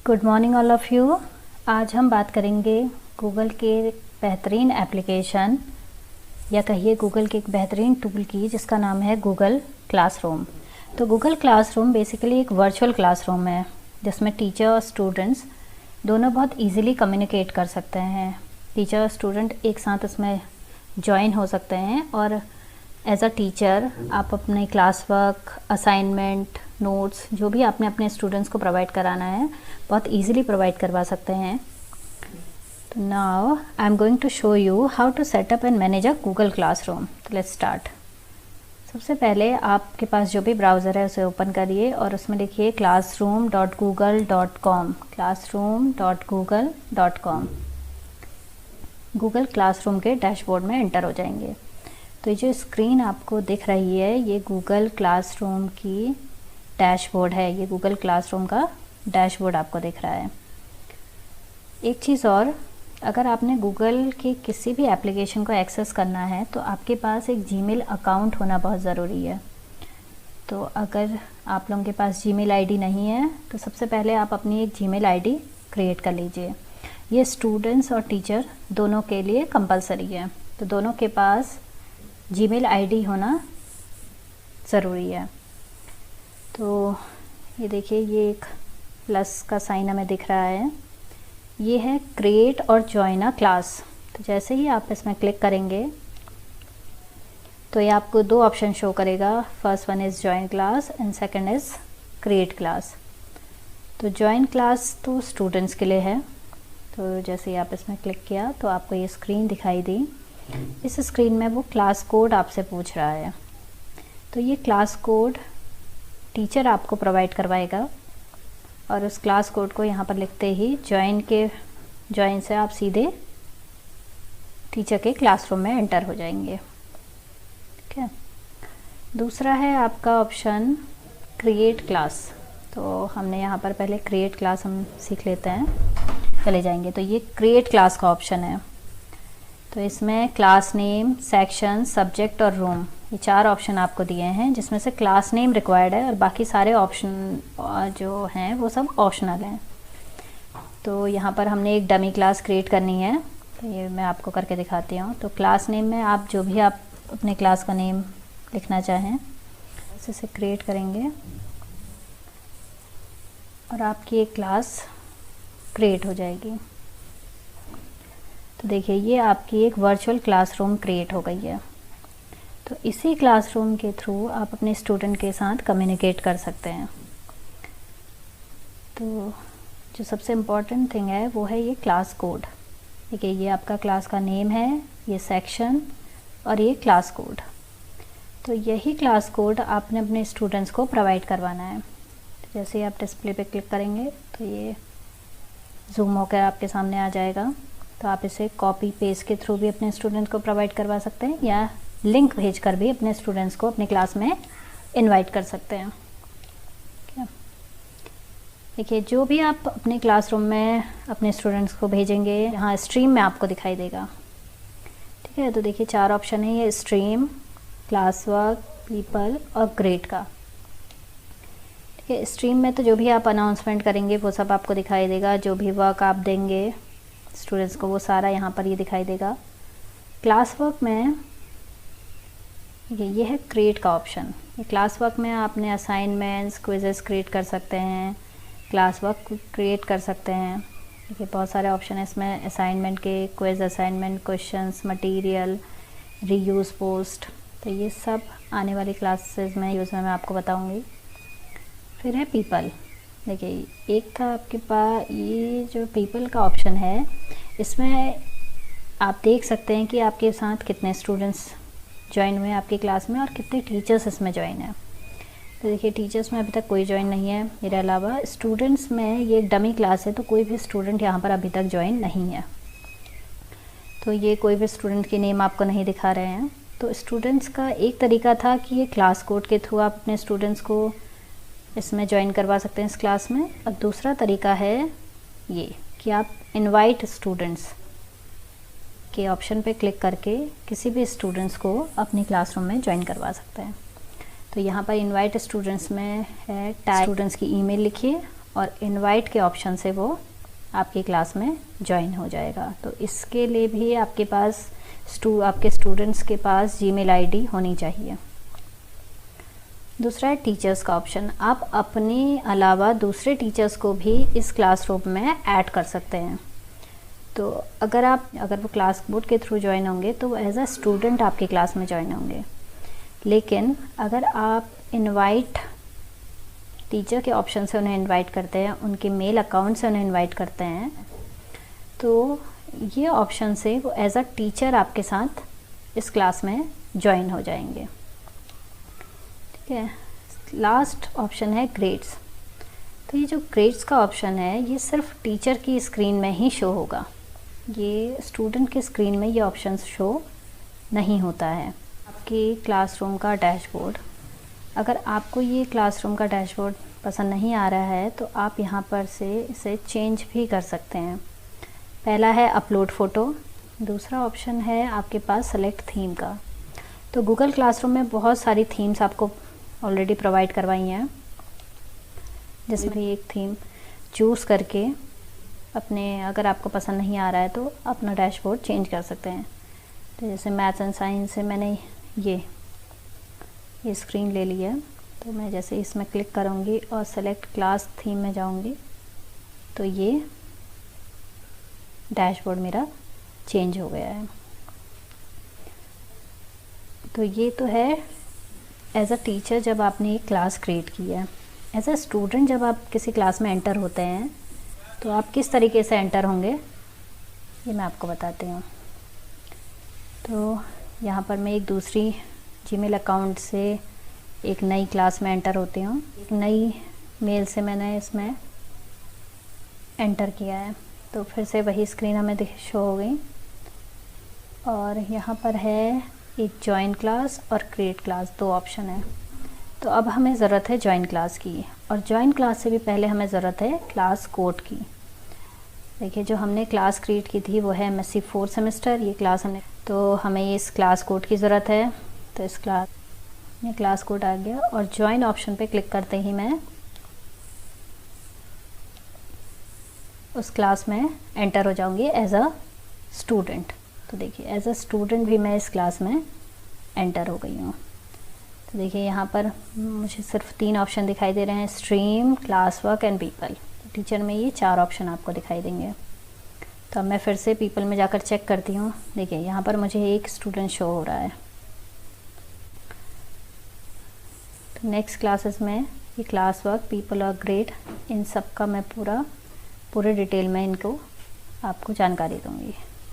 Good morning all of you. आज हम बात करेंगे गूगल के बेहतरीन एप्लीकेशन या कहिए गूगल के एक बेहतरीन टूल की जिसका नाम है गूगल क्लासरूम। तो गूगल क्लासरूम बेसिकली एक वर्चुअल क्लासरूम है जिसमें टीचर और स्टूडेंट्स दोनों बहुत इजीली कम्युनिकेट कर सकते हैं। टीचर और स्टूडेंट एक साथ इसमें ज्वाइन हो सकते हैं और एज अ टीचर आप अपने क्लास वर्क, असाइनमेंट, नोट्स जो भी आपने अपने स्टूडेंट्स को प्रोवाइड कराना है बहुत इजीली प्रोवाइड करवा सकते हैं। तो now I am going to show you how to set up and manage a Google classroom. तो लेट्स स्टार्ट। सबसे पहले आपके पास जो भी ब्राउज़र है उसे ओपन करिए और उसमें लिखिए classroom.google.com classroom.google.com। गूगल क्लासरूम के डैशबोर्ड में एंटर हो जाएंगे। तो ये जो स्क्रीन आपको दिख रही है ये गूगल क्लासरूम की डैशबोर्ड है। ये गूगल क्लासरूम का डैशबोर्ड आपको दिख रहा है। एक चीज़ और, अगर आपने गूगल के किसी भी एप्लीकेशन को एक्सेस करना है तो आपके पास एक जीमेल अकाउंट होना बहुत ज़रूरी है। तो अगर आप लोगों के पास जीमेल आईडी नहीं है तो सबसे पहले आप अपनी एक जीमेल आईडी क्रिएट कर लीजिए। ये स्टूडेंट्स और टीचर दोनों के लिए कंपलसरी है, तो दोनों के पास जीमेल आईडी होना ज़रूरी है। तो ये देखिए ये एक प्लस का साइन हमें दिख रहा है, ये है क्रिएट और ज्वाइन अ क्लास। तो जैसे ही आप इसमें क्लिक करेंगे तो ये आपको दो ऑप्शन शो करेगा। First one is join class and second is create class. तो ज्वाइन क्लास तो स्टूडेंट्स के लिए है। तो जैसे ही आप इसमें क्लिक किया तो आपको ये स्क्रीन दिखाई दी। इस स्क्रीन में वो क्लास कोड आपसे पूछ रहा है। तो ये क्लास कोड टीचर आपको प्रोवाइड करवाएगा और उस क्लास कोड को यहाँ पर लिखते ही ज्वाइन से आप सीधे टीचर के क्लासरूम में एंटर हो जाएंगे। ठीक है। दूसरा है आपका ऑप्शन क्रिएट क्लास। तो हमने यहाँ पर पहले क्रिएट क्लास हम सीख लेते हैं, चले जाएंगे। तो ये क्रिएट क्लास का ऑप्शन है। तो इसमें क्लास नेम, सेक्शन, सब्जेक्ट और रूम, ये चार ऑप्शन आपको दिए हैं जिसमें से क्लास नेम रिक्वायर्ड है और बाकी सारे ऑप्शन जो हैं वो सब ऑप्शनल हैं। तो यहाँ पर हमने एक डमी क्लास क्रिएट करनी है, तो ये मैं आपको करके दिखाती हूँ। तो क्लास नेम में आप जो भी आप अपने क्लास का नेम लिखना चाहें इसे क्रिएट करेंगे और आपकी एक क्लास क्रिएट हो जाएगी। तो देखिए ये आपकी एक वर्चुअल क्लासरूम क्रिएट हो गई है। तो इसी क्लासरूम के थ्रू आप अपने स्टूडेंट के साथ कम्युनिकेट कर सकते हैं। तो जो सबसे इम्पॉर्टेंट थिंग है वो है ये क्लास कोड। देखिए ये आपका क्लास का नेम है, ये सेक्शन और ये क्लास कोड। तो यही क्लास कोड आपने अपने स्टूडेंट्स को प्रोवाइड करवाना है। तो जैसे ही आप डिस्प्ले पे क्लिक करेंगे तो ये जूम होकर आपके सामने आ जाएगा। तो आप इसे कॉपी पेस्ट के थ्रू भी अपने स्टूडेंट्स को प्रोवाइड करवा सकते हैं या लिंक भेजकर भी अपने स्टूडेंट्स को अपनी क्लास में इनवाइट कर सकते हैं। देखिए जो भी आप अपने क्लासरूम में अपने स्टूडेंट्स को भेजेंगे यहाँ स्ट्रीम में आपको दिखाई देगा। ठीक है। तो देखिए चार ऑप्शन है, ये स्ट्रीम, क्लास वर्क, पीपल और ग्रेड का। ठीक है। स्ट्रीम में तो जो भी आप अनाउंसमेंट करेंगे वो सब आपको दिखाई देगा। जो भी वर्क आप देंगे स्टूडेंट्स को वो सारा यहाँ पर ये दिखाई देगा। क्लास वर्क में ये है क्रिएट का ऑप्शन। ये क्लास वर्क में आपने असाइनमेंट्स, क्विजेस क्रिएट कर सकते हैं, क्लास वर्क क्रिएट कर सकते हैं। देखिए बहुत सारे ऑप्शन है इसमें असाइनमेंट के, quiz assignment, questions, material, reuse post. तो ये सब आने वाली क्लासेस में यूज़ में मैं आपको बताऊँगी। फिर है पीपल। देखिए एक था आपके पास ये जो पीपल का ऑप्शन है, इसमें आप देख सकते हैं कि आपके साथ कितने स्टूडेंट्स ज्वाइन हुए हैं आपकी क्लास में और कितने टीचर्स इसमें ज्वाइन हैं। तो देखिए टीचर्स में अभी तक कोई ज्वाइन नहीं है। मेरे अलावा स्टूडेंट्स में ये डमी क्लास है तो कोई भी स्टूडेंट यहाँ पर अभी तक ज्वाइन नहीं है। तो ये कोई भी स्टूडेंट के नेम आपको नहीं दिखा रहे हैं। तो स्टूडेंट्स का एक तरीका था कि ये क्लास कोड के थ्रू आप अपने स्टूडेंट्स को इसमें ज्वाइन करवा सकते हैं इस क्लास में। और दूसरा तरीका है ये कि आप इनवाइट स्टूडेंट्स के ऑप्शन पे क्लिक करके किसी भी स्टूडेंट्स को अपनी क्लासरूम में ज्वाइन करवा सकते हैं। तो यहाँ पर इनवाइट स्टूडेंट्स में है टैग स्टूडेंट्स की ईमेल लिखिए और इनवाइट के ऑप्शन से वो आपकी क्लास में ज्वाइन हो जाएगा। तो इसके लिए भी आपके पास आपके स्टूडेंट्स के पास जीमेल आईडी होनी चाहिए। दूसरा है टीचर्स का ऑप्शन। आप अपने अलावा दूसरे टीचर्स को भी इस क्लासरूम में ऐड कर सकते हैं। तो अगर वो क्लास बोर्ड के थ्रू ज्वाइन होंगे तो वो एज अ स्टूडेंट आपकी क्लास में ज्वाइन होंगे। लेकिन अगर आप इनवाइट टीचर के ऑप्शन से उन्हें इनवाइट करते हैं, उनके मेल अकाउंट से उन्हें इनवाइट करते हैं, तो ये ऑप्शन से वो एज अ टीचर आपके साथ इस क्लास में ज्वाइन हो जाएंगे। ठीक है। लास्ट ऑप्शन है ग्रेड्स। तो ये जो ग्रेड्स का ऑप्शन है ये सिर्फ टीचर की स्क्रीन में ही शो होगा, ये स्टूडेंट की स्क्रीन में ये ऑप्शन शो नहीं होता है। आपकी क्लासरूम का डैशबोर्ड, अगर आपको ये क्लासरूम का डैशबोर्ड पसंद नहीं आ रहा है तो आप यहाँ पर से इसे चेंज भी कर सकते हैं। पहला है अपलोड फ़ोटो, दूसरा ऑप्शन है आपके पास सेलेक्ट थीम का। तो गूगल क्लासरूम में बहुत सारी थीम्स आपको ऑलरेडी प्रोवाइड करवाई हैं, जिसमें भी एक थीम चूज़ करके अगर आपको पसंद नहीं आ रहा है तो अपना डैशबोर्ड चेंज कर सकते हैं। तो जैसे मैथ्स एंड साइंस से मैंने ये स्क्रीन ले ली है, तो मैं जैसे इसमें क्लिक करूँगी और सेलेक्ट क्लास थीम में जाऊँगी तो ये डैशबोर्ड मेरा चेंज हो गया है। तो ये तो है एज अ टीचर जब आपने एक क्लास क्रिएट की है। एज अ स्टूडेंट जब आप किसी क्लास में एंटर होते हैं तो आप किस तरीके से एंटर होंगे ये मैं आपको बताती हूँ। तो यहाँ पर मैं एक दूसरी जीमेल अकाउंट से एक नई क्लास में एंटर होती हूँ। एक नई मेल से मैंने इसमें एंटर किया है, तो फिर से वही स्क्रीन हमें शो हो गई। और यहाँ पर है एक जॉइन क्लास और क्रिएट क्लास, दो ऑप्शन है। तो अब हमें ज़रूरत है जॉइन क्लास की, और जॉइन क्लास से भी पहले हमें ज़रूरत है क्लास कोड की। देखिए जो हमने क्लास क्रिएट की थी वो है MSc 4th सेमेस्टर, ये क्लास तो हमें इस क्लास कोड की ज़रूरत है। तो इस क्लास कोड आ गया और जॉइन ऑप्शन पे क्लिक करते ही मैं उस क्लास में एंटर हो जाऊंगी एज अ स्टूडेंट। तो देखिए एज अ स्टूडेंट भी मैं इस क्लास में एंटर हो गई हूँ। तो देखिए यहाँ पर मुझे सिर्फ 3 ऑप्शन दिखाई दे रहे हैं, stream, class work and people. Teacher में ये 4 ऑप्शन आपको दिखाई देंगे। तो अब मैं फिर से पीपल में जाकर चेक करती हूँ। देखिए यहाँ पर मुझे एक स्टूडेंट शो हो रहा है। तो नेक्स्ट क्लासेस में ये क्लास वर्क, पीपल और ग्रेड, इन सब का मैं पूरे डिटेल में इनको आपको जानकारी दूँगी।